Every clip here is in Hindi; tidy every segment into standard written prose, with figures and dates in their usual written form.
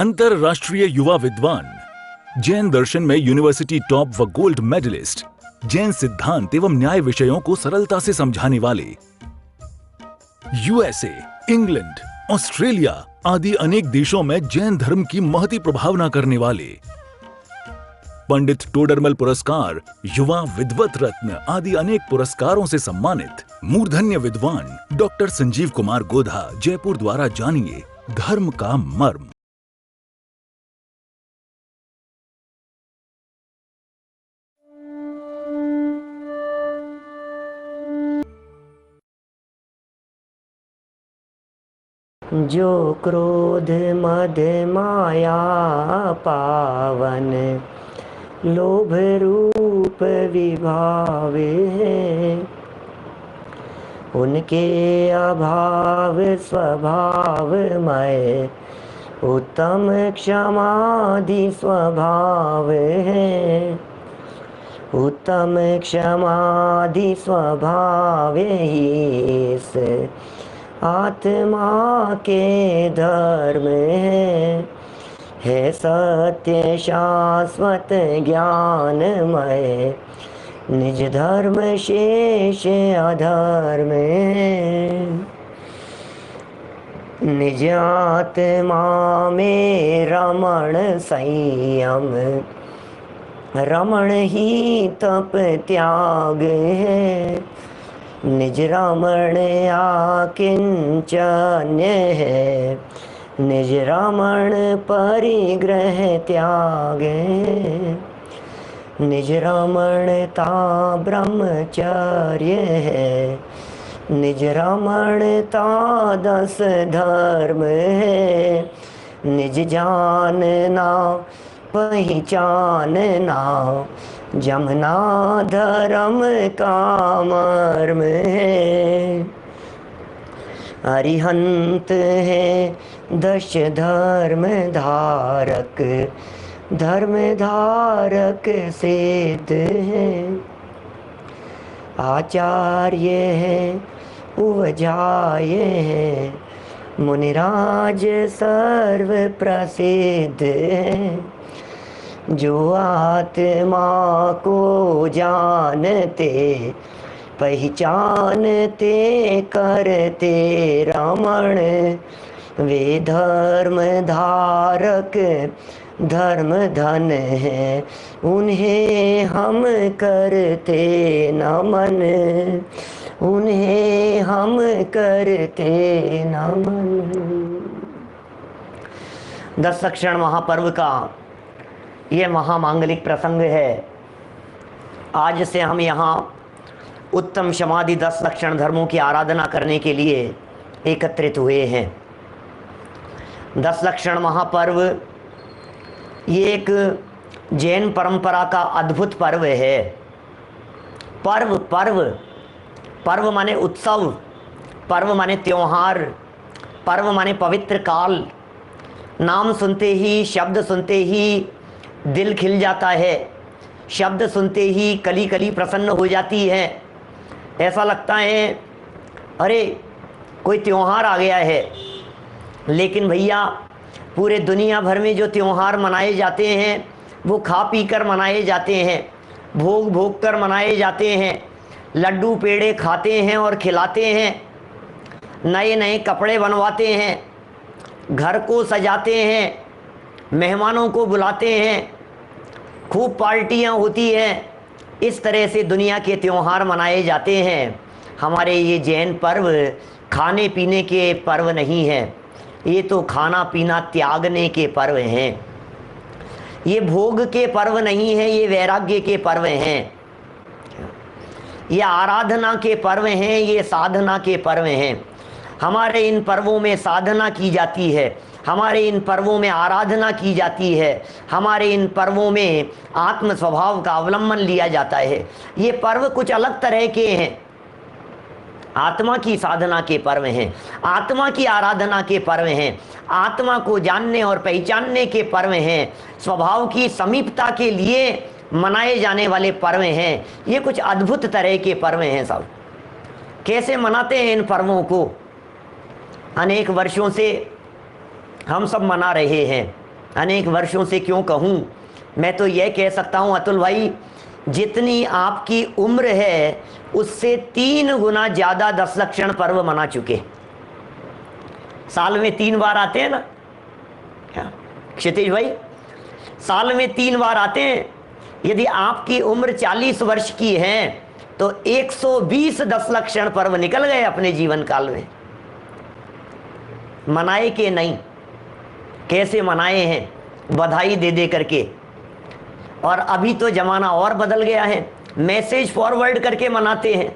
अंतरराष्ट्रीय युवा विद्वान, जैन दर्शन में यूनिवर्सिटी टॉप व गोल्ड मेडलिस्ट, जैन सिद्धांत एवं न्याय विषयों को सरलता से समझाने वाले, यूएसए, इंग्लैंड, ऑस्ट्रेलिया आदि अनेक देशों में जैन धर्म की महती प्रभावना करने वाले, पंडित टोडरमल पुरस्कार, युवा विद्वत रत्न आदि अनेक पुरस्कारों से सम्मानित मूर्धन्य विद्वान डॉक्टर संजीव कुमार गोधा जयपुर द्वारा जानिए धर्म का मर्म। जो क्रोध मद माया पावन, लोभ रूप विभावे हैं, उनके अभाव स्वभावमय उत्तम क्षमादि स्वभाव है। उत्तम क्षमादि स्वभाव ही इस आत्मा के धर्म है सत्य शाश्वत ज्ञानमय, निज धर्म शेष अधर्म है। निज आत्मा में रमण संयम, रमण ही तप त्याग है, निज रमण आकिंचन्य है, निज रमण परिग्रह त्याग है। निज रमणता ब्रह्मचर्य है, निज रमणता 10 धर्म है। निज जानना पहचानना जमना धर्म का मर्म है। अरिहंत है 10 धर्म धारक, धर्म धारक सिद्ध है। आचार्य है उपजाय है, मुनिराज सर्व प्रसिद्ध है। जो आत्मा को जानते पहचानते करते रमण, वे धर्म धारक धर्म धन है, उन्हें हम करते नमन, उन्हें हम करते नमन। 10 लक्षण महापर्व का ये महामांगलिक प्रसंग है। आज से हम यहाँ उत्तम समाधि 10 लक्षण धर्मों की आराधना करने के लिए एकत्रित हुए हैं। 10 लक्षण महापर्व ये एक जैन परंपरा का अद्भुत पर्व है। पर्व पर्व पर्व माने उत्सव, पर्व माने त्योहार, पर्व माने पवित्र काल। नाम सुनते ही, शब्द सुनते ही दिल खिल जाता है, शब्द सुनते ही कली कली प्रसन्न हो जाती है। ऐसा लगता है अरे कोई त्योहार आ गया है। लेकिन भैया पूरे दुनिया भर में जो त्योहार मनाए जाते हैं वो खा पी कर मनाए जाते हैं, भोग भोग कर मनाए जाते हैं, लड्डू पेड़े खाते हैं और खिलाते हैं, नए नए कपड़े बनवाते हैं, घर को सजाते हैं, मेहमानों को बुलाते हैं, खूब पार्टियां होती हैं। इस तरह से दुनिया के त्योहार मनाए जाते हैं। हमारे ये जैन पर्व खाने पीने के पर्व नहीं है, ये तो खाना पीना त्यागने के पर्व हैं। ये भोग के पर्व नहीं है, ये वैराग्य के पर्व हैं। ये आराधना के पर्व हैं, ये साधना के पर्व हैं। हमारे इन पर्वों में साधना की जाती है, हमारे इन पर्वों में आराधना की जाती है, हमारे इन पर्वों में आत्म स्वभाव का अवलंबन लिया जाता है। ये पर्व कुछ अलग तरह के हैं। आत्मा की साधना के पर्व हैं, आत्मा की आराधना के पर्व हैं, आत्मा को जानने और पहचानने के पर्व हैं, स्वभाव की समीपता के लिए मनाए जाने वाले पर्व हैं। ये कुछ अद्भुत तरह के पर्व हैं सब। कैसे मनाते हैं इन पर्वों को? अनेक वर्षों से हम सब मना रहे हैं। अनेक वर्षों से क्यों कहूँ, मैं तो यह कह सकता हूँ अतुल भाई, जितनी आपकी उम्र है उससे 3 गुना ज़्यादा 10 लक्षण पर्व मना चुके। साल में 3 बार आते हैं ना क्या क्षितिज भाई, साल में 3 बार आते हैं। यदि आपकी उम्र 40 वर्ष की है तो 120 10 लक्षण पर्व निकल गए अपने जीवन काल में। मनाए कि नहीं, कैसे मनाए हैं, बधाई दे दे करके। और अभी तो जमाना और बदल गया है, मैसेज फॉरवर्ड करके मनाते हैं,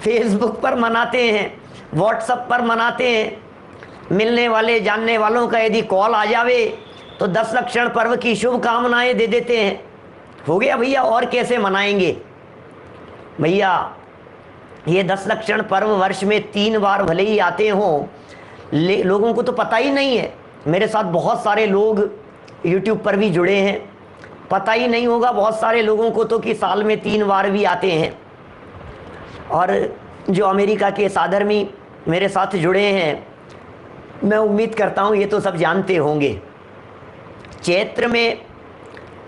फेसबुक पर मनाते हैं, व्हाट्सएप पर मनाते हैं। मिलने वाले जानने वालों का यदि कॉल आ जावे तो 10 लक्षण पर्व की शुभकामनाएं दे देते हैं। हो गया भैया, और कैसे मनाएंगे भैया। ये 10 लक्षण पर्व वर्ष में 3 बार भले ही आते हों, लोगों को तो पता ही नहीं है। मेरे साथ बहुत सारे लोग यूट्यूब पर भी जुड़े हैं, पता ही नहीं होगा बहुत सारे लोगों को तो कि साल में 3 बार भी आते हैं। और जो अमेरिका के साधर्मी मेरे साथ जुड़े हैं, मैं उम्मीद करता हूँ ये तो सब जानते होंगे। चैत्र में,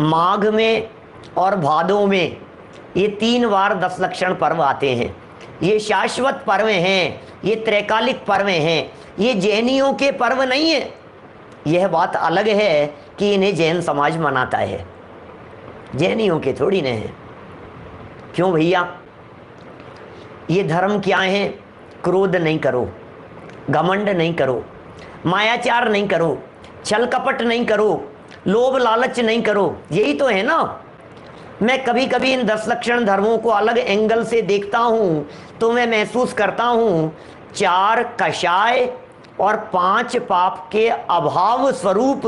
माघ में और भादों में ये 3 बार 10 लक्षण पर्व आते हैं। ये शाश्वत पर्व हैं, ये त्रैकालिक पर्व हैं, ये जैनियों के पर्व नहीं है। यह बात अलग है कि इन्हें जैन समाज मनाता है, जैनियों के थोड़ी न है। क्यों भैया, ये धर्म क्या है? क्रोध नहीं करो, घमंड नहीं करो, मायाचार नहीं करो, छल कपट नहीं करो, लोभ लालच नहीं करो, यही तो है ना। मैं कभी कभी इन 10 लक्षण धर्मों को अलग एंगल से देखता हूँ तो मैं महसूस करता हूँ 4 कषाय और 5 पाप के अभाव स्वरूप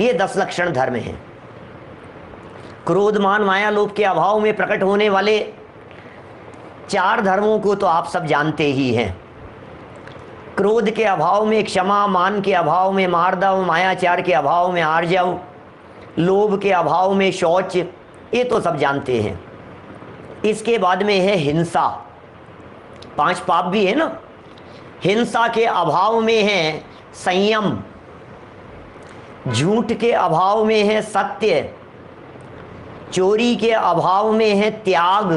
ये 10 लक्षण धर्म हैं। क्रोध मान माया लोभ के अभाव में प्रकट होने वाले 4 धर्मों को तो आप सब जानते ही हैं। क्रोध के अभाव में क्षमा, मान के अभाव में मार्दव, मायाचार के अभाव में आर्जव, लोभ के अभाव में शौच, ये तो सब जानते हैं। इसके बाद में है हिंसा, 5 पाप भी है ना। हिंसा के अभाव में है संयम, झूठ के अभाव में है सत्य, चोरी के अभाव में है त्याग,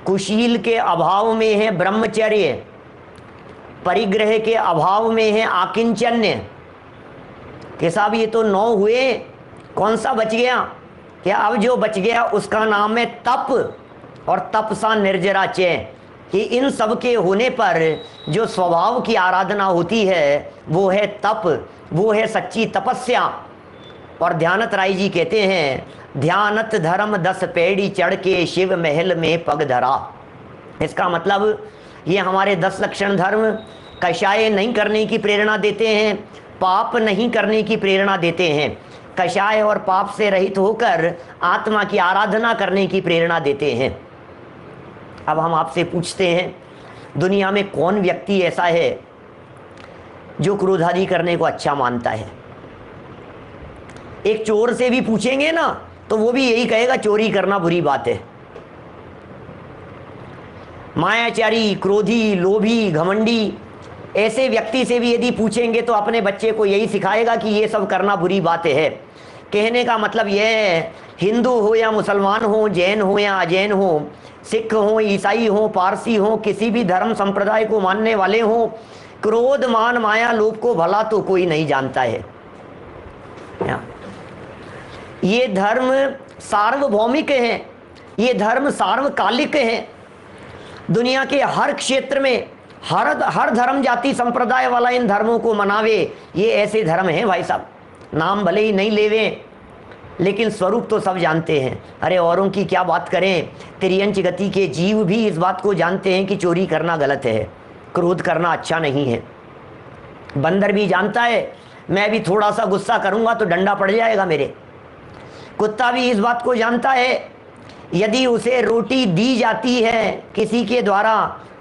कुशील के अभाव में है ब्रह्मचर्य, परिग्रह के अभाव में है आकिंचन्य। कि साहब ये तो 9 हुए, कौन सा बच गया? क्या अब जो बच गया उसका नाम है तप, और तप सा निर्जरा चय। कि इन सब के होने पर जो स्वभाव की आराधना होती है वो है तप, वो है सच्ची तपस्या। और ध्यानत राय जी कहते हैं, ध्यानत धर्म 10 पेड़ी चढ़ के शिव महल में पग धरा। इसका मतलब ये हमारे 10 लक्षण धर्म कषाय नहीं करने की प्रेरणा देते हैं, पाप नहीं करने की प्रेरणा देते हैं। कषाय और पाप से रहित होकर आत्मा की आराधना करने की प्रेरणा देते हैं। अब हम आपसे पूछते हैं, दुनिया में कौन व्यक्ति ऐसा है जो क्रोधादि करने को अच्छा मानता है? एक चोर से भी पूछेंगे ना तो वो भी यही कहेगा चोरी करना बुरी बात है। मायाचारी, क्रोधी, लोभी, घमंडी ऐसे व्यक्ति से भी यदि पूछेंगे तो अपने बच्चे को यही सिखाएगा कि ये सब करना बुरी बात है। कहने का मतलब यह है, हिंदू हो या मुसलमान हो, जैन हो या अजैन हो, सिख हो, ईसाई हो, पारसी हो, किसी भी धर्म संप्रदाय को मानने वाले हो, क्रोध मान माया लोभ को भला तो कोई नहीं जानता है। ये धर्म सार्वभौमिक है, ये धर्म सार्वकालिक है। दुनिया के हर क्षेत्र में हर धर्म जाति संप्रदाय वाला इन धर्मों को मनावे। ये ऐसे धर्म हैं भाई साहब, नाम भले ही नहीं लेवे लेकिन स्वरूप तो सब जानते हैं। अरे औरों की क्या बात करें, तिर्यंच गति के जीव भी इस बात को जानते हैं कि चोरी करना गलत है, क्रोध करना अच्छा नहीं है। बंदर भी जानता है, मैं भी थोड़ा सा गुस्सा करूंगा तो डंडा पड़ जाएगा मेरे। कुत्ता भी इस बात को जानता है, यदि उसे रोटी दी जाती है किसी के द्वारा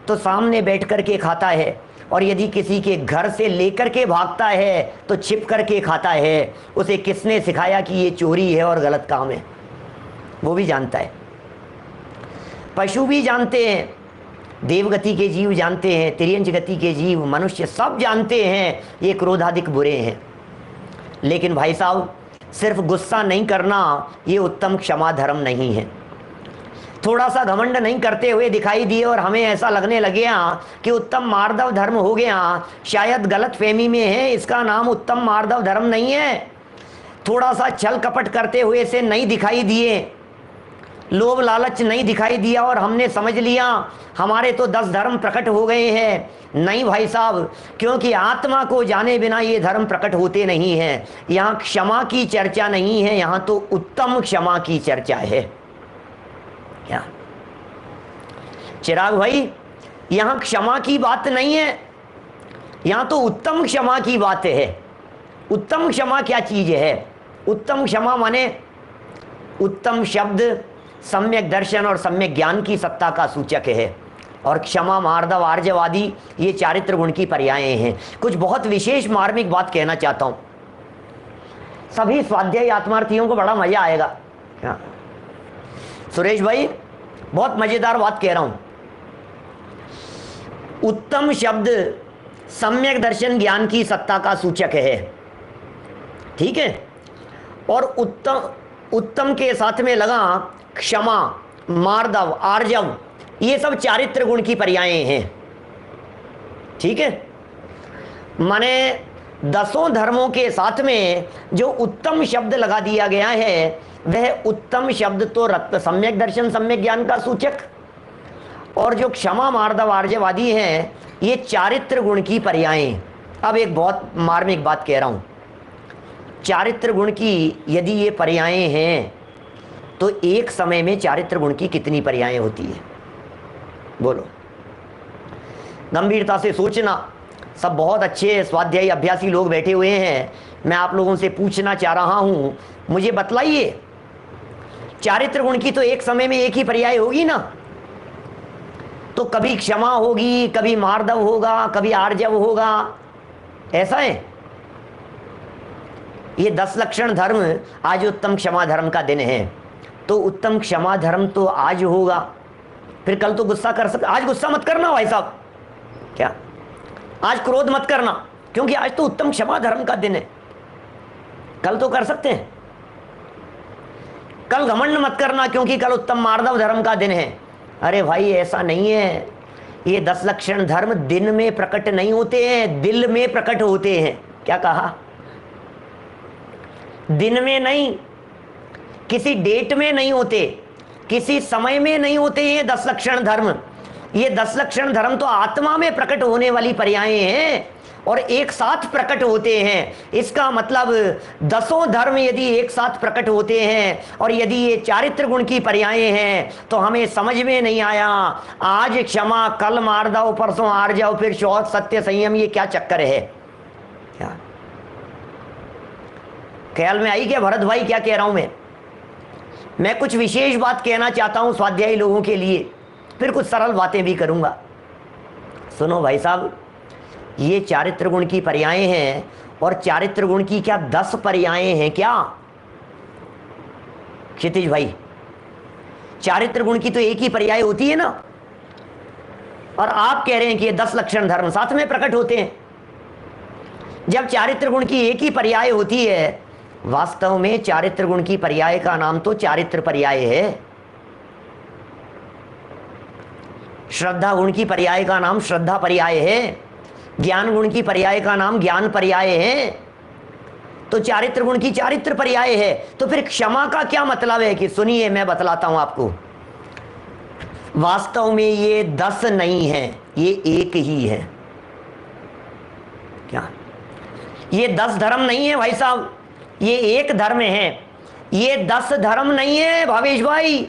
तो सामने बैठ कर के खाता है, और यदि किसी के घर से लेकर के भागता है तो छिप करके खाता है। उसे किसने सिखाया कि ये चोरी है और गलत काम है, वो भी जानता है। पशु भी जानते हैं, देवगति के जीव जानते हैं, तिर्यंच गति के जीव, मनुष्य सब जानते हैं ये क्रोधाधिक बुरे हैं। लेकिन भाई साहब, सिर्फ गुस्सा नहीं करना ये उत्तम क्षमा धर्म नहीं है। थोड़ा सा घमंड नहीं करते हुए दिखाई दिए और हमें ऐसा लगने लगे कि उत्तम मार्दव धर्म हो गया, शायद गलत फहमी में है, इसका नाम उत्तम मार्दव धर्म नहीं है। थोड़ा सा छल कपट करते हुए से नहीं दिखाई दिए, लोभ लालच नहीं दिखाई दिया और हमने समझ लिया हमारे तो 10 धर्म प्रकट हो गए हैं। नहीं भाई साहब, क्योंकि आत्मा को जाने बिना ये धर्म प्रकट होते नहीं हैं। यहाँ क्षमा की चर्चा नहीं है, यहाँ तो उत्तम क्षमा की चर्चा है। क्या चिराग भाई, यहाँ क्षमा की बात नहीं है, यहाँ तो उत्तम क्षमा की बात है। उत्तम क्षमा क्या चीज है? उत्तम क्षमा माने उत्तम शब्द सम्यक दर्शन और सम्यक ज्ञान की सत्ता का सूचक है, और क्षमा मार्दव आर्जवादी ये चारित्र गुण की पर्यायें हैं। कुछ बहुत विशेष मार्मिक बात कहना चाहता हूं, सभी स्वाध्यायी आत्मार्थियों को बड़ा मजा आएगा। क्या सुरेश भाई, बहुत मजेदार बात कह रहा हूं। उत्तम शब्द सम्यक दर्शन ज्ञान की सत्ता का सूचक है, ठीक है, और उत्तम के साथ में लगा क्षमा, मार्दव, आर्जव, ये सब चारित्र गुण की पर्यायें हैं, ठीक है। माने 10 धर्मों के साथ में जो उत्तम शब्द लगा दिया गया है, वह उत्तम शब्द तो सम्यक दर्शन सम्यक ज्ञान का सूचक, और जो क्षमा मार्दव आर्जवादी हैं ये चारित्र गुण की पर्यायें। अब एक बहुत मार्मिक बात कह रहा हूं, चारित्र गुण की यदि ये पर्यायें हैं तो एक समय में चारित्र गुण की कितनी पर्यायें होती है? बोलो, गंभीरता से सोचना। सब बहुत अच्छे स्वाध्यायी अभ्यासी लोग बैठे हुए हैं, मैं आप लोगों से पूछना चाह रहा हूं, मुझे बतलाइए, चारित्र गुण की तो एक समय में एक ही पर्याय होगी ना? तो कभी क्षमा होगी, कभी मार्दव होगा, कभी आर्जव होगा, ऐसा है। ये 10 लक्षण धर्म, आज उत्तम क्षमा धर्म का दिन है, तो उत्तम क्षमा धर्म तो आज होगा, फिर कल तो गुस्सा कर सकते। आज गुस्सा मत करना भाई साहब, क्या आज क्रोध मत करना, क्योंकि आज तो उत्तम क्षमा धर्म का दिन है, कल तो कर सकते हैं। कल घमंड मत करना, क्योंकि कल उत्तम मार्दव धर्म का दिन है। अरे भाई, ऐसा नहीं है। ये 10 लक्षण धर्म दिन में प्रकट नहीं होते हैं, दिल में प्रकट होते हैं। क्या कहा? दिन में नहीं, किसी डेट में नहीं होते, किसी समय में नहीं होते ये 10 लक्षण धर्म। ये 10 लक्षण धर्म तो आत्मा में प्रकट होने वाली पर्यायें हैं और एक साथ प्रकट होते हैं। इसका मतलब 10 धर्म यदि एक साथ प्रकट होते हैं और यदि ये चारित्र गुण की पर्यायें हैं, तो हमें समझ में नहीं आया आज क्षमा, कल मार्दव, परसों आर्जव, फिर शौच, सत्य, संयम, ये क्या चक्कर है? क्या ख्याल में आई क्या भरत भाई क्या कह रहा हूं मैं कुछ विशेष बात कहना चाहता हूं स्वाध्यायी लोगों के लिए, फिर कुछ सरल बातें भी करूंगा। सुनो भाई साहब, ये चारित्र गुण की पर्यायें हैं, और चारित्र गुण की क्या 10 पर्यायें हैं क्या क्षितिज भाई? चारित्र गुण की तो एक ही पर्याय होती है ना, और आप कह रहे हैं कि ये 10 लक्षण धर्म साथ में प्रकट होते हैं। जब चारित्र गुण की एक ही पर्याय होती है, वास्तव में चारित्र गुण की पर्याय का नाम तो चारित्र पर्याय है। श्रद्धा गुण की पर्याय का नाम श्रद्धा पर्याय है, ज्ञान गुण की पर्याय का नाम ज्ञान पर्याय है, तो चारित्र गुण की चारित्र पर्याय है। तो फिर क्षमा का क्या मतलब है? कि सुनिए, मैं बतलाता हूं आपको। वास्तव में ये 10 नहीं है, ये एक ही है। क्या ये 10 धर्म नहीं है भाई साहब, ये एक धर्म है। ये 10 धर्म नहीं है भावेश भाई,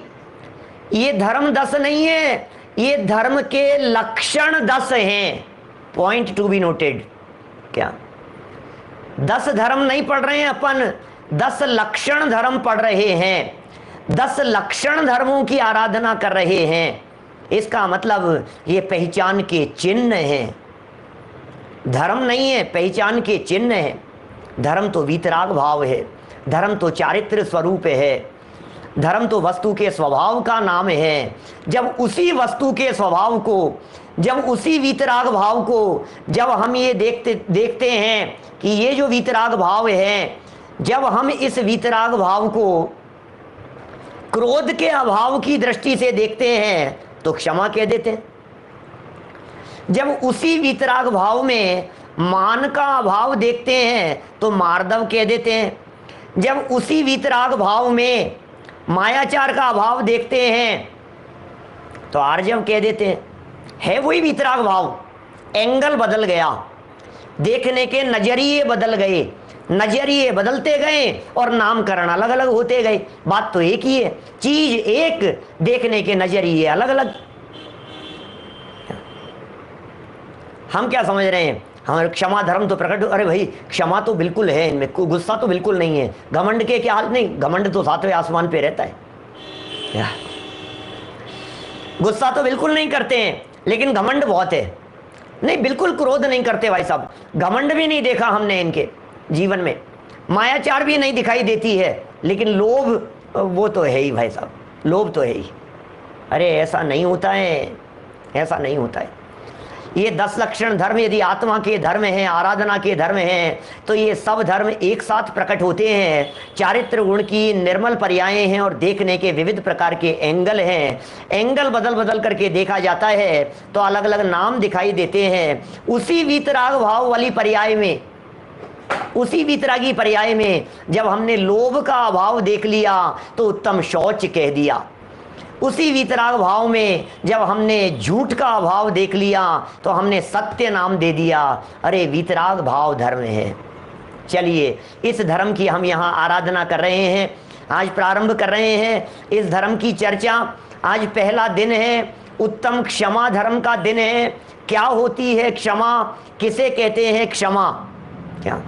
ये धर्म 10 नहीं है, ये धर्म के लक्षण 10 हैं। Point to be noted. क्या 10 धर्म नहीं पढ़ रहे हैं अपन, 10 लक्षण धर्म पढ़ रहे हैं। 10 लक्षण धर्मों की आराधना कर रहे हैं। इसका मतलब ये पहचान के चिन्ह हैं, धर्म नहीं है, पहचान के चिन्ह है। धर्म तो वीतराग भाव है, धर्म तो चारित्र स्वरूप है, धर्म तो वस्तु के स्वभाव का नाम है। जब उसी वस्तु के स्वभाव को, जब उसी वीतराग भाव को जब हम ये देखते हैं कि ये जो वीतराग भाव है जब हम इस वीतराग भाव को क्रोध के अभाव की दृष्टि से देखते हैं तो क्षमा कह देते हैं। जब उसी वीतराग भाव में मान का अभाव देखते हैं तो मार्दव कह देते हैं। जब उसी वीतराग भाव में मायाचार का अभाव देखते हैं तो आर्जव कह देते हैं। है वही वीतराग भाव, एंगल बदल गया, देखने के नजरिए बदल गए, नजरिए बदलते गए और नामकरण अलग अलग होते गए। बात तो एक ही है, चीज एक, देखने के नजरिए अलग अलग। हम क्या समझ रहे हैं, हमारे क्षमा धर्म तो प्रकट, अरे भाई क्षमा तो बिल्कुल है इनमें, गुस्सा तो बिल्कुल नहीं है। घमंड के क्या हाल, नहीं घमंड तो सातवें आसमान पे रहता है, क्या गुस्सा तो बिल्कुल नहीं करते हैं लेकिन घमंड बहुत है। नहीं बिल्कुल क्रोध नहीं करते भाई साहब, घमंड भी नहीं देखा हमने इनके जीवन में, मायाचार भी नहीं दिखाई देती है, लेकिन लोभ वो तो है ही भाई साहब, लोभ तो है ही। अरे ऐसा नहीं होता है, ऐसा नहीं होता है। ये 10 लक्षण धर्म यदि आत्मा के धर्म हैं, आराधना के धर्म हैं, तो ये सब धर्म एक साथ प्रकट होते हैं। चारित्र गुण की निर्मल पर्यायें हैं और देखने के विविध प्रकार के एंगल हैं। एंगल बदल बदल करके देखा जाता है तो अलग अलग नाम दिखाई देते हैं। उसी वीतराग भाव वाली पर्याय में, उसी वीतरागी पर्याय में जब हमने लोभ का अभाव देख लिया तो उत्तम शौच कह दिया। उसी वीतराग भाव में जब हमने झूठ का अभाव देख लिया तो हमने सत्य नाम दे दिया। अरे वीतराग भाव धर्म है। चलिए इस धर्म की हम यहाँ आराधना कर रहे हैं, आज प्रारंभ कर रहे हैं इस धर्म की चर्चा। आज पहला दिन है, उत्तम क्षमा धर्म का दिन है। क्या होती है क्षमा, किसे कहते हैं क्षमा? क्या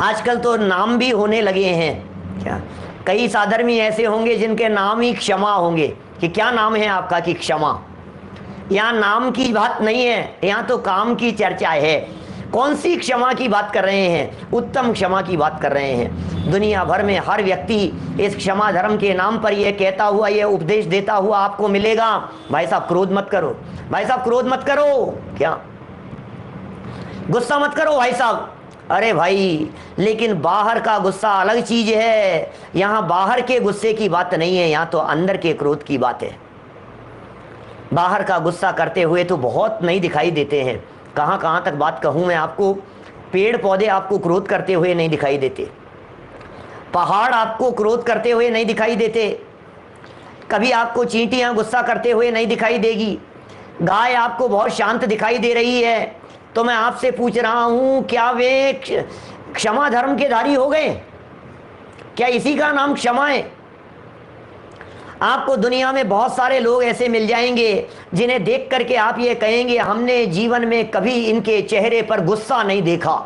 आजकल तो नाम भी होने लगे हैं, क्या कई साधर्मी ऐसे होंगे जिनके नाम ही क्षमा होंगे कि क्या नाम है आपका, कि क्षमा। यहाँ नाम की बात नहीं है, यहाँ तो काम की चर्चा है। कौन सी क्षमा की बात कर रहे हैं? उत्तम क्षमा की बात कर रहे हैं। दुनिया भर में हर व्यक्ति इस क्षमा धर्म के नाम पर यह कहता हुआ, यह उपदेश देता हुआ आपको मिलेगा, भाई साहब क्रोध मत करो, भाई साहब क्रोध मत करो, क्या गुस्सा मत करो भाई साहब। अरे भाई लेकिन बाहर का गुस्सा अलग चीज है, यहाँ बाहर के गुस्से की बात नहीं है, यहाँ तो अंदर के क्रोध की बात है। बाहर का गुस्सा करते हुए तो बहुत नहीं दिखाई देते हैं। कहाँ कहाँ तक बात कहूँ मैं आपको, पेड़ पौधे आपको क्रोध करते हुए नहीं दिखाई देते, पहाड़ आपको क्रोध करते हुए नहीं दिखाई देते, कभी आपको चींटियाँ गुस्सा करते हुए नहीं दिखाई देगी, गाय आपको बहुत शांत दिखाई दे रही है। तो मैं आपसे पूछ रहा हूं, क्या वे क्षमा धर्म के धारी हो गए? क्या इसी का नाम क्षमा है? आपको दुनिया में बहुत सारे लोग ऐसे मिल जाएंगे जिन्हें देख करके आप ये कहेंगे हमने जीवन में कभी इनके चेहरे पर गुस्सा नहीं देखा।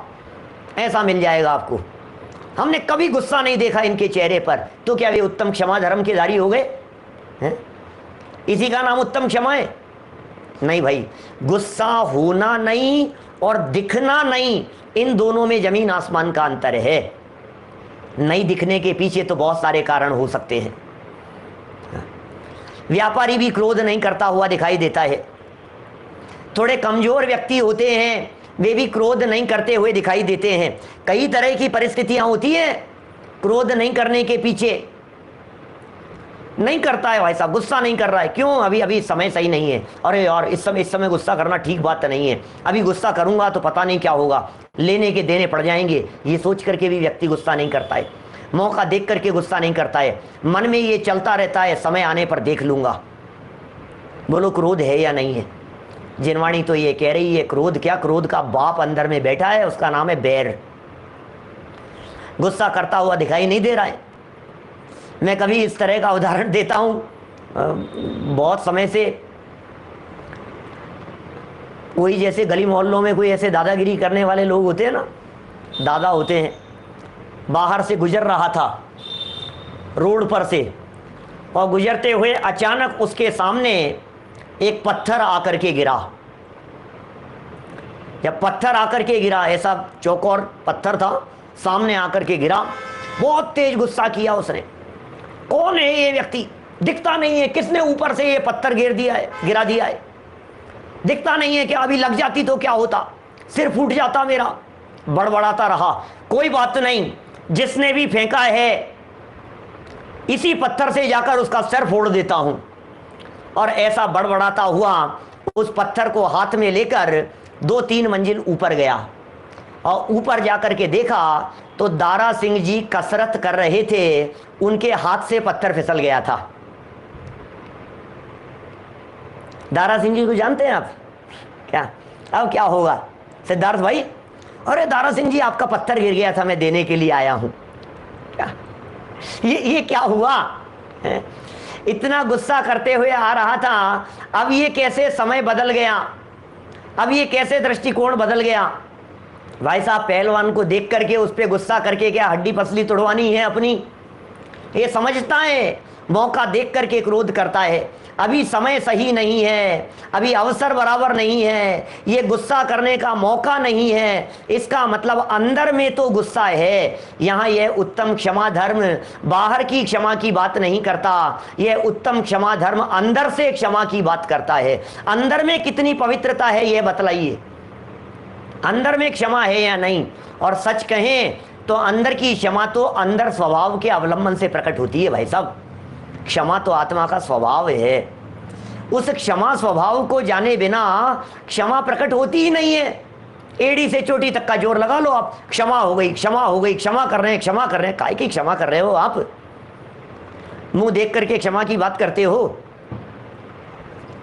ऐसा मिल जाएगा आपको, हमने कभी गुस्सा नहीं देखा इनके चेहरे पर। तो क्या वे उत्तम क्षमा धर्म के धारी हो गए हैं? इसी का नाम उत्तम क्षमा है? नहीं भाई, गुस्सा होना नहीं और दिखना नहीं, इन दोनों में जमीन आसमान का अंतर है। नहीं दिखने के पीछे तो बहुत सारे कारण हो सकते हैं। व्यापारी भी क्रोध नहीं करता हुआ दिखाई देता है। थोड़े कमजोर व्यक्ति होते हैं, वे भी क्रोध नहीं करते हुए दिखाई देते हैं। कई तरह की परिस्थितियां होती हैं क्रोध नहीं करने के पीछे। नहीं करता है भाई साहब, गुस्सा नहीं कर रहा है, क्यों? अभी समय सही नहीं है। अरे यार इस समय गुस्सा करना ठीक बात नहीं है, अभी गुस्सा करूंगा तो पता नहीं क्या होगा, लेने के देने पड़ जाएंगे, ये सोच करके भी व्यक्ति गुस्सा नहीं करता है। मौका देख करके गुस्सा नहीं करता है, मन में ये चलता रहता है समय आने पर देख लूंगा। बोलो क्रोध है या नहीं है? जिनवाणी तो ये कह रही है क्रोध क्या, क्रोध का बाप अंदर में बैठा है, उसका नाम है बैर। गुस्सा करता हुआ दिखाई नहीं दे रहा है। मैं कभी इस तरह का उदाहरण देता हूं, बहुत समय से कोई जैसे गली मोहल्लों में कोई ऐसे दादागिरी करने वाले लोग होते हैं ना, दादा होते हैं, बाहर से गुजर रहा था रोड पर से, और गुजरते हुए अचानक उसके सामने एक पत्थर आकर के गिरा। जब पत्थर आकर के गिरा, ऐसा चौकोर पत्थर था, सामने आकर के गिरा, बहुत तेज गुस्सा किया उसने। कौन है ये व्यक्ति? दिखता नहीं है, किसने ऊपर से ये पत्थर गिरा दिया है? दिखता नहीं है, क्या अभी लग जाती तो क्या होता, सिर फूट जाता मेरा। बड़बड़ाता रहा, कोई बात नहीं, जिसने भी फेंका है इसी पत्थर से जाकर उसका सर फोड़ देता हूं। और ऐसा बड़बड़ाता हुआ उस पत्थर को हाथ में लेकर 2-3 मंजिल ऊपर गया और ऊपर जाकर के देखा तो दारा सिंह जी कसरत कर रहे थे, उनके हाथ से पत्थर फिसल गया था। दारा सिंह जी को जानते हैं आप? क्या अब क्या होगा सिद्धार्थ भाई? अरे दारा सिंह जी आपका पत्थर गिर गया था, मैं देने के लिए आया हूं। क्या ये क्या हुआ है? इतना गुस्सा करते हुए आ रहा था, अब ये कैसे समय बदल गया, अब ये कैसे दृष्टिकोण बदल गया। भाई साहब पहलवान को देख करके उस पर गुस्सा करके क्या हड्डी पसली तोड़वानी है अपनी? ये समझता है, मौका देख करके क्रोध करता है। अभी समय सही नहीं है, अभी अवसर बराबर नहीं है, ये गुस्सा करने का मौका नहीं है। इसका मतलब अंदर में तो गुस्सा है। यहाँ यह उत्तम क्षमा धर्म बाहर की क्षमा की बात नहीं करता, यह उत्तम क्षमा धर्म अंदर से क्षमा की बात करता है। अंदर में कितनी पवित्रता है यह बतलाइए, अंदर में क्षमा है या नहीं? और सच कहें तो अंदर की क्षमा तो अंदर स्वभाव के अवलंबन से प्रकट होती है भाई साहब। क्षमा तो आत्मा का स्वभाव है। उस क्षमा स्वभाव को जाने बिना क्षमा प्रकट होती ही नहीं है। एड़ी से चोटी तक का जोर लगा लो आप, क्षमा हो गई, क्षमा हो गई, क्षमा कर रहे हैं, क्षमा कर रहे हैं। काहे की क्षमा कर रहे हो आप? मुंह देख करके क्षमा की बात करते हो।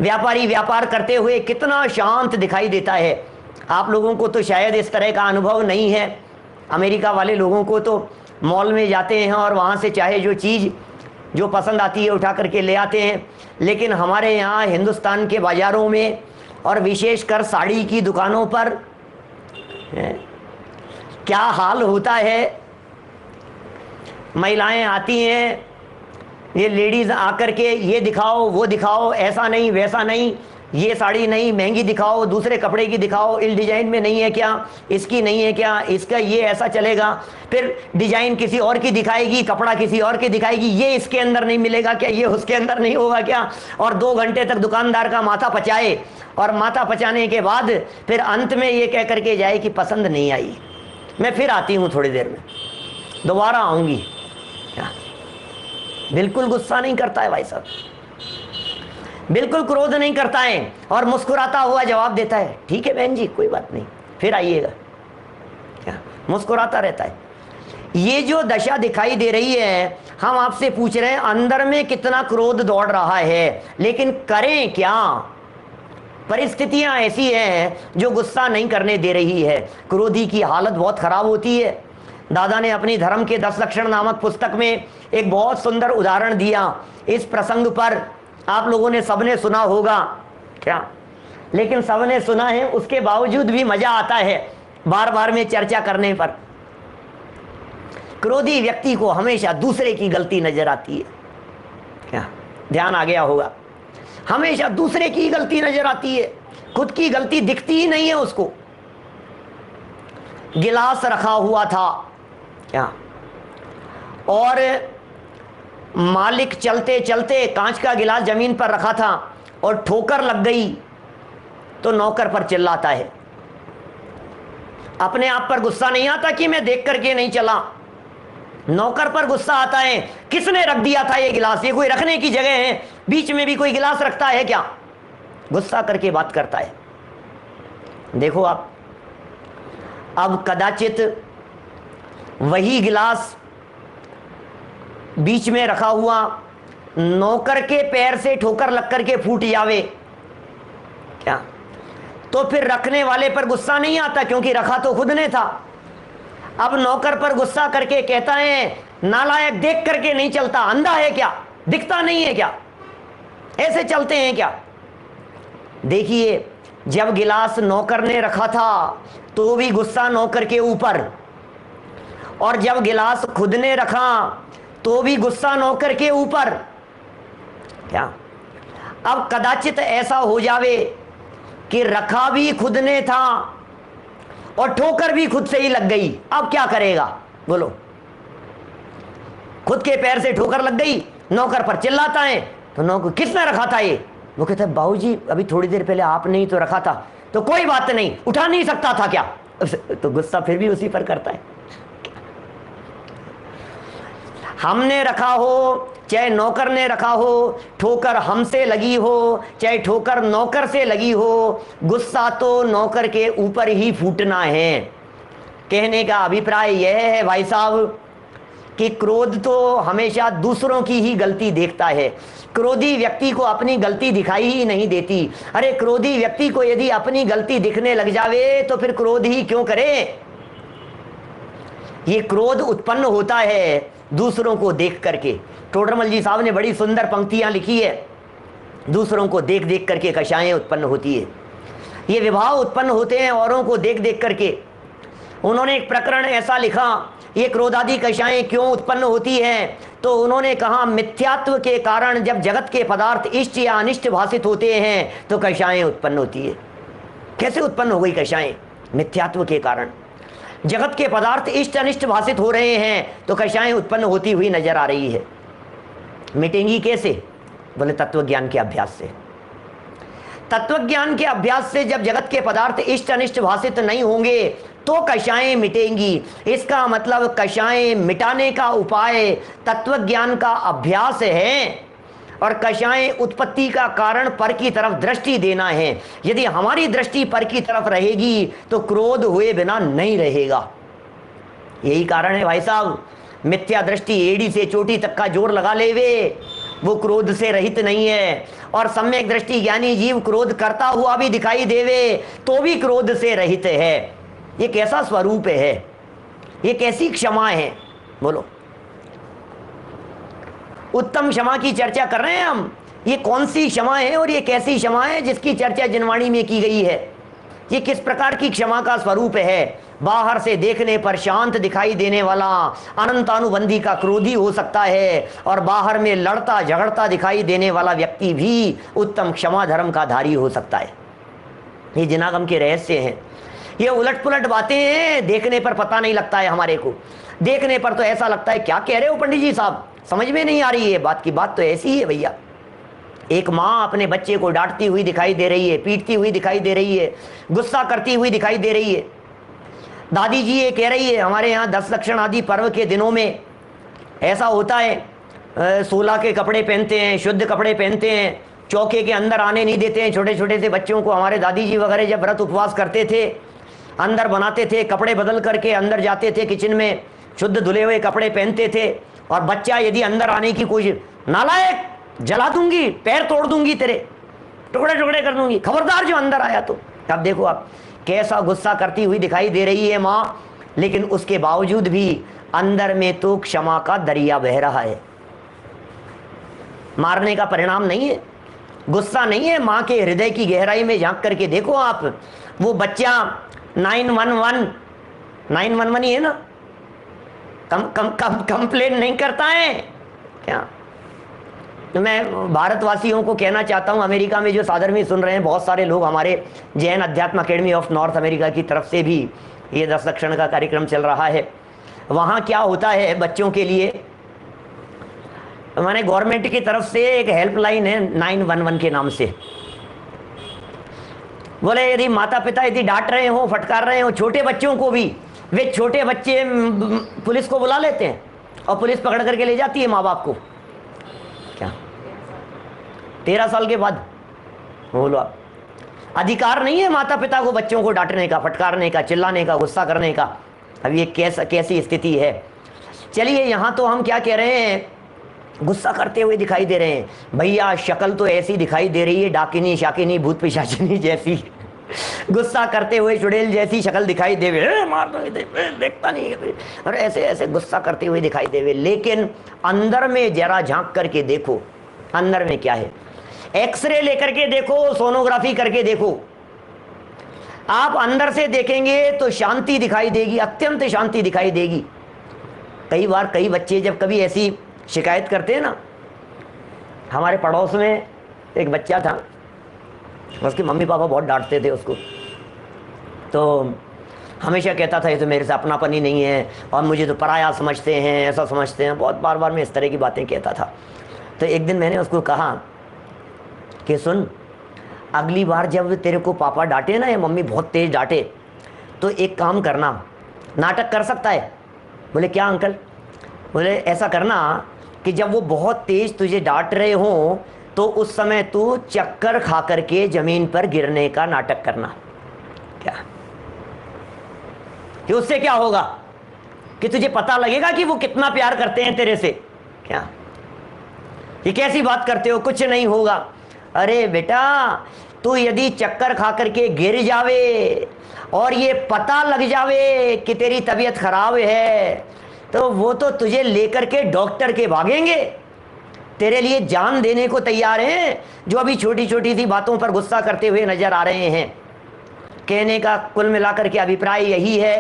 व्यापारी व्यापार करते हुए कितना शांत दिखाई देता है। आप लोगों को तो शायद इस तरह का अनुभव नहीं है। अमेरिका वाले लोगों को तो मॉल में जाते हैं और वहाँ से चाहे जो चीज़ जो पसंद आती है उठा करके ले आते हैं, लेकिन हमारे यहाँ हिंदुस्तान के बाज़ारों में और विशेषकर साड़ी की दुकानों पर क्या हाल होता है। महिलाएं आती हैं, ये लेडीज़ आकर के ये दिखाओ वो दिखाओ, ऐसा नहीं वैसा नहीं, ये साड़ी नहीं महंगी दिखाओ, दूसरे कपड़े की दिखाओ, इस डिजाइन में नहीं है क्या, इसकी नहीं है क्या, इसका ये ऐसा चलेगा। फिर डिजाइन किसी और की दिखाएगी, कपड़ा किसी और की दिखाएगी, ये इसके अंदर नहीं मिलेगा क्या, ये उसके अंदर नहीं होगा क्या। और 2 घंटे तक दुकानदार का माथा पचाए, और माथा पचाने के बाद फिर अंत में ये कह करके जाए कि पसंद नहीं आई, मैं फिर आती हूँ थोड़ी देर में, दोबारा आऊँगी। बिल्कुल गुस्सा नहीं करता है भाई साहब, बिल्कुल क्रोध नहीं करता है, और मुस्कुराता हुआ जवाब देता है, ठीक है बहन जी कोई बात नहीं, फिर आइएगा। क्या मुस्कुराता रहता है। ये जो दशा दिखाई दे रही है, हम आपसे पूछ रहे हैं अंदर में कितना क्रोध दौड़ रहा है, लेकिन करें क्या? परिस्थितियां ऐसी हैं जो गुस्सा नहीं करने दे रही है। क्रोधी की हालत बहुत खराब होती है। दादा ने अपनी धर्म के 10 लक्षण नामक पुस्तक में एक बहुत सुंदर उदाहरण दिया। इस प्रसंग पर आप लोगों ने सबने सुना होगा क्या, लेकिन सबने सुना है उसके बावजूद भी मजा आता है बार बार में चर्चा करने पर। क्रोधी व्यक्ति को हमेशा दूसरे की गलती नजर आती है। क्या ध्यान आ गया होगा? हमेशा दूसरे की गलती नजर आती है, खुद की गलती दिखती ही नहीं है उसको। गिलास रखा हुआ था क्या, और मालिक चलते चलते कांच का गिलास जमीन पर रखा था और ठोकर लग गई तो नौकर पर चिल्लाता है। अपने आप पर गुस्सा नहीं आता कि मैं देख करके नहीं चला, नौकर पर गुस्सा आता है, किसने रख दिया था ये गिलास, ये कोई रखने की जगह है, बीच में भी कोई गिलास रखता है क्या? गुस्सा करके बात करता है। देखो आप, अब कदाचित वही गिलास बीच में रखा हुआ नौकर के पैर से ठोकर लग करके फूट जावे क्या, तो फिर रखने वाले पर गुस्सा नहीं आता क्योंकि रखा तो खुद ने था। अब नौकर पर गुस्सा करके कहता है, नालायक देख करके नहीं चलता, अंधा है क्या, दिखता नहीं है क्या, ऐसे चलते हैं क्या? देखिए, जब गिलास नौकर ने रखा था तो भी गुस्सा नौकर के ऊपर, और जब गिलास खुद ने रखा तो भी गुस्सा नौकर के ऊपर। क्या अब कदाचित ऐसा हो जावे कि रखा भी खुद ने था और ठोकर भी खुद से ही लग गई, अब क्या करेगा बोलो? खुद के पैर से ठोकर लग गई, नौकर पर चिल्लाता है, तो नौकर किसने रखा था ये? वो कहता है बाबूजी अभी थोड़ी देर पहले आपने ही तो रखा था। तो कोई बात नहीं, उठा नहीं सकता था क्या? तो गुस्सा फिर भी उसी पर करता है। हमने रखा हो चाहे नौकर ने रखा हो, ठोकर हमसे लगी हो चाहे ठोकर नौकर से लगी हो, गुस्सा तो नौकर के ऊपर ही फूटना है। कहने का अभिप्राय यह है भाई साहब कि क्रोध तो हमेशा दूसरों की ही गलती देखता है। क्रोधी व्यक्ति को अपनी गलती दिखाई ही नहीं देती। अरे क्रोधी व्यक्ति को यदि अपनी गलती दिखने लग जावे तो फिर क्रोध ही क्यों करे। ये क्रोध उत्पन्न होता है दूसरों को देख करके। टोडरमल जी साहब ने बड़ी सुंदर पंक्तियां लिखी है। दूसरों को देख देख करके कषायें उत्पन्न होती है, ये विभाव उत्पन्न होते हैं औरों को देख देख करके। उन्होंने एक प्रकरण ऐसा लिखा, ये क्रोधादि कषायें क्यों उत्पन्न होती हैं, तो उन्होंने कहा मिथ्यात्व के कारण जब जगत के पदार्थ इष्ट या अनिष्ट भाषित होते हैं तो कषायें उत्पन्न होती है। कैसे उत्पन्न हो गई कषायें? मिथ्यात्व के कारण। जगत के पदार्थ इष्ट अनिष्ट भाषित हो रहे हैं तो कषायें उत्पन्न होती हुई नजर आ रही है। मिटेंगी कैसे? बोले तत्व ज्ञान के अभ्यास से। तत्व ज्ञान के अभ्यास से जब जगत के पदार्थ इष्ट अनिष्ट भाषित नहीं होंगे तो कषायें मिटेंगी। इसका मतलब कषायें मिटाने का उपाय तत्व ज्ञान का अभ्यास है और कषायें उत्पत्ति का कारण पर की तरफ दृष्टि देना है। यदि हमारी दृष्टि पर की तरफ रहेगी तो क्रोध हुए बिना नहीं रहेगा। यही कारण है भाई साहब, मिथ्या दृष्टि एड़ी से चोटी तक का जोर लगा लेवे, वो क्रोध से रहित नहीं है। और सम्यक दृष्टि ज्ञानी जीव क्रोध करता हुआ भी दिखाई देवे तो भी क्रोध से रहित है। ये कैसा स्वरूप है, ये कैसी क्षमा है? बोलो, उत्तम क्षमा की चर्चा कर रहे हैं हम। ये कौन सी क्षमा है और ये कैसी क्षमा है जिसकी चर्चा जिनवाणी में की गई है? ये किस प्रकार की क्षमा का स्वरूप है? बाहर से देखने पर शांत दिखाई देने वाला अनंतानुबंधी का क्रोधी हो सकता है और बाहर में लड़ता झगड़ता दिखाई देने वाला व्यक्ति भी उत्तम क्षमा धर्म का धारी हो सकता है। ये जिनागम के रहस्य हैं। ये उलट पुलट बातें हैं, देखने पर पता नहीं लगता है हमारे को। देखने पर तो ऐसा लगता है क्या कह रहे हो पंडित जी साहब, समझ में नहीं आ रही है बात की। बात तो ऐसी है भैया। एक माँ अपने बच्चे को डांटती हुई दिखाई दे रही है, पीटती हुई दिखाई दे रही है, गुस्सा करती हुई दिखाई दे रही है। दादी जी ये कह रही है हमारे यहाँ 10 लक्षण आदि पर्व के दिनों में ऐसा होता है, 16 के कपड़े पहनते हैं, शुद्ध कपड़े पहनते हैं, चौके के अंदर आने नहीं देते हैं छोटे छोटे से बच्चों को। हमारे दादी जी वगैरह जब व्रत उपवास करते थे अंदर बनाते थे, कपड़े बदल करके अंदर जाते थे किचन में, शुद्ध धुले हुए कपड़े पहनते थे। और बच्चा यदि अंदर आने की कोशिश, नालायक जला दूंगी, पैर तोड़ दूंगी, तेरे टुकड़े टुकड़े कर दूंगी, खबरदार जो अंदर आया तो। अब देखो आप कैसा गुस्सा करती हुई दिखाई दे रही है माँ, लेकिन उसके बावजूद भी अंदर में तो क्षमा का दरिया बह रहा है। मारने का परिणाम नहीं है, गुस्सा नहीं है। माँ के हृदय की गहराई में झांक करके देखो आप, वो बच्चा 911 ही है ना, कंप्लेन नहीं करता है क्या? तो मैं भारतवासियों को कहना चाहता हूं, अमेरिका में जो सादर में सुन रहे हैं बहुत सारे लोग, हमारे जैन अध्यात्म अकेडमी ऑफ नॉर्थ अमेरिका की तरफ से भी ये 10 लक्षण का कार्यक्रम चल रहा है। वहाँ क्या होता है बच्चों के लिए, मैंने गवर्नमेंट की तरफ से एक हेल्पलाइन है 911 के नाम से। बोले यदि माता पिता यदि डांट रहे हो, फटकार रहे हो छोटे बच्चों को भी, वे छोटे बच्चे पुलिस को बुला लेते हैं और पुलिस पकड़ करके ले जाती है माँ बाप को। क्या 13 साल के बाद? बोलो आप, अधिकार नहीं है माता पिता को बच्चों को डांटने का, फटकारने का, चिल्लाने का, गुस्सा करने का। अब ये कैसी स्थिति है? चलिए यहाँ तो हम क्या कह रहे हैं, गुस्सा करते हुए दिखाई दे रहे हैं। भैया शक्ल तो ऐसी दिखाई दे रही है, डाकिनी शाकिनी भूत पिशाचिनी जैसी, गुस्सा करते हुए चुड़ैल जैसी शक्ल दिखाई देवे, मार दो देखता नहीं, और ऐसे ऐसे गुस्सा करते हुए दिखाई देवे। लेकिन अंदर में जरा झांक करके देखो, अंदर में क्या है। एक्सरे लेकर के देखो, सोनोग्राफी करके देखो, आप अंदर से देखेंगे तो शांति दिखाई देगी, अत्यंत शांति दिखाई देगी। कई बार कई बच्चे जब कभी ऐसी शिकायत करते हैं ना, हमारे पड़ोस में एक बच्चा था, उसके मम्मी पापा बहुत डांटते थे उसको, तो हमेशा कहता था ये तो मेरे से अपनापन ही नहीं है और मुझे तो पराया समझते हैं, ऐसा समझते हैं, बहुत बार बार मैं इस तरह की बातें कहता था। तो एक दिन मैंने उसको कहा कि सुन, अगली बार जब तेरे को पापा डांटे ना या मम्मी बहुत तेज डांटे तो एक काम करना, नाटक कर सकता है? बोले क्या अंकल? बोले ऐसा करना कि जब वो बहुत तेज तुझे डांट रहे हो तो उस समय तू चक्कर खा करके जमीन पर गिरने का नाटक करना। क्या कि उससे क्या होगा कि तुझे पता लगेगा कि वो कितना प्यार करते हैं तेरे से। क्या ये कैसी बात करते हो, कुछ नहीं होगा। अरे बेटा, तू यदि चक्कर खा करके गिर जावे और ये पता लग जावे कि तेरी तबीयत खराब है तो वो तो तुझे लेकर के डॉक्टर के भागेंगे, तेरे लिए जान देने को तैयार हैं, जो अभी छोटी छोटी सी बातों पर गुस्सा करते हुए नजर आ रहे हैं। कहने का कुल मिलाकर के अभिप्राय यही है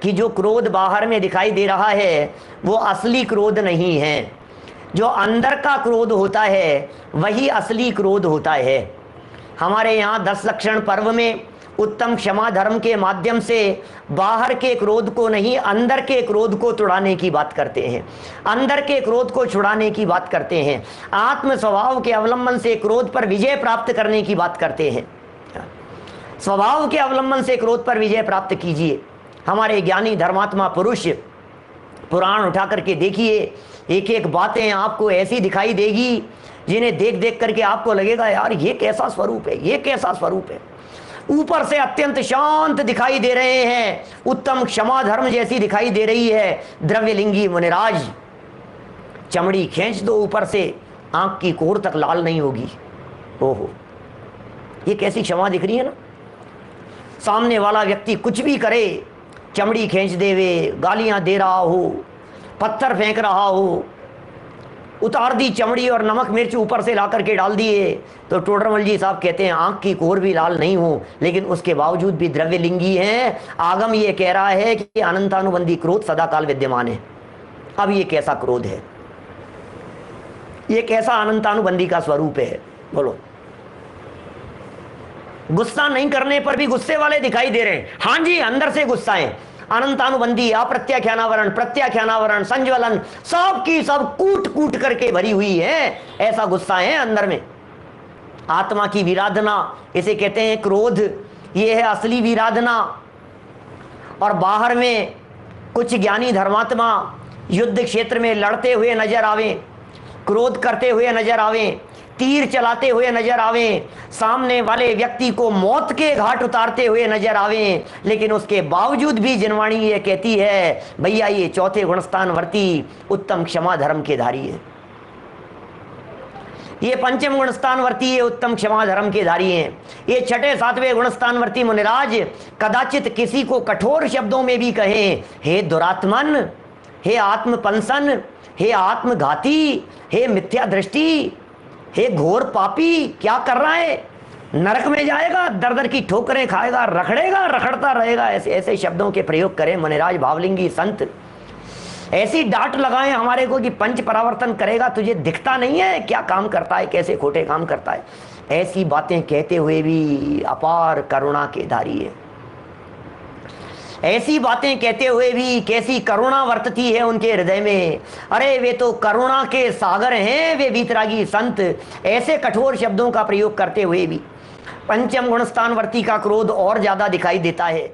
कि जो क्रोध बाहर में दिखाई दे रहा है वो असली क्रोध नहीं है। जो अंदर का क्रोध होता है वही असली क्रोध होता है। हमारे यहाँ 10 लक्षण पर्व में उत्तम क्षमा धर्म के माध्यम से बाहर के क्रोध को नहीं, अंदर के क्रोध को छुड़ाने की बात करते हैं। अंदर के क्रोध को छुड़ाने की बात करते हैं। आत्म स्वभाव के अवलंबन से क्रोध पर विजय प्राप्त करने की बात करते हैं। स्वभाव के अवलंबन से क्रोध पर विजय प्राप्त कीजिए। हमारे ज्ञानी धर्मात्मा पुरुष पुराण उठा करके देखिए, एक एक बातें आपको ऐसी दिखाई देगी जिन्हें देख देख करके आपको लगेगा यार ये कैसा स्वरूप है, ये कैसा स्वरूप है। ऊपर से अत्यंत शांत दिखाई दे रहे हैं, उत्तम क्षमा धर्म जैसी दिखाई दे रही है। द्रव्यलिंगी मुनिराज, चमड़ी खींच दो ऊपर से, आंख की कोर तक लाल नहीं होगी। ओहो, ये कैसी क्षमा दिख रही है ना। सामने वाला व्यक्ति कुछ भी करे, चमड़ी खींच देवे, गालियां दे रहा हो, पत्थर फेंक रहा हो, उतार दी चमड़ी और नमक मिर्च ऊपर से ला करके डाल दिए, तो टोडरमल जी साहब कहते हैं आंख की कोर भी लाल नहीं हो, लेकिन उसके बावजूद भी द्रव्यलिंगी है। आगम ये कह रहा है कि अनंतानुबंधी क्रोध सदाकाल विद्यमान है। अब ये कैसा क्रोध है, ये कैसा अनंतानुबंधी का स्वरूप है, बोलो। गुस्सा नहीं करने पर भी गुस्से वाले दिखाई दे रहे हैं। हाँ जी, अंदर से गुस्सा है, अनंतानुबंधी, अप्रत्याख्यानावरण, प्रत्याख्यानावरण, संज्वलन, सब की सब कूट कूट करके भरी हुई है। ऐसा गुस्सा है अंदर में। आत्मा की विराधना, इसे कहते हैं क्रोध। ये है असली विराधना। और बाहर में कुछ ज्ञानी धर्मात्मा युद्ध क्षेत्र में लड़ते हुए नजर आवे, क्रोध करते हुए नजर आवे, तीर चलाते हुए नजर आवे, सामने वाले व्यक्ति को मौत के घाट उतारते हुए नजर आवे, लेकिन उसके बावजूद भी जिनवाणी ये कहती है भैया ये चौथे गुणस्थान वर्ती उत्तम क्षमा धर्म के धारी है, ये पंचम गुणस्थान वर्ती है उत्तम क्षमा धर्म के धारी हैं, ये छठे सातवें गुणस्थान वर्ती मुनिराज कदाचित किसी को कठोर शब्दों में भी कहे, हे दुरात्मन, हे आत्मपंसन, हे आत्मघाती, हे मिथ्या दृष्टि, हे घोर पापी, क्या कर रहा है, नरक में जाएगा, दर दर की ठोकरें खाएगा, रखड़ेगा, रखड़ता रहेगा। ऐसे ऐसे शब्दों के प्रयोग करें मुनिराज भावलिंगी संत। ऐसी डांट लगाएं हमारे को कि पंच परावर्तन करेगा, तुझे दिखता नहीं है क्या काम करता है, कैसे खोटे काम करता है। ऐसी बातें कहते हुए भी अपार करुणा के धारी है। ऐसी बातें कहते हुए भी कैसी करुणा वर्तती है उनके हृदय में। अरे वे तो करुणा के सागर हैं, वे वीतरागी संत। ऐसे कठोर शब्दों का प्रयोग करते हुए भी पंचम गुणस्थान वर्ती का क्रोध और ज्यादा दिखाई देता है।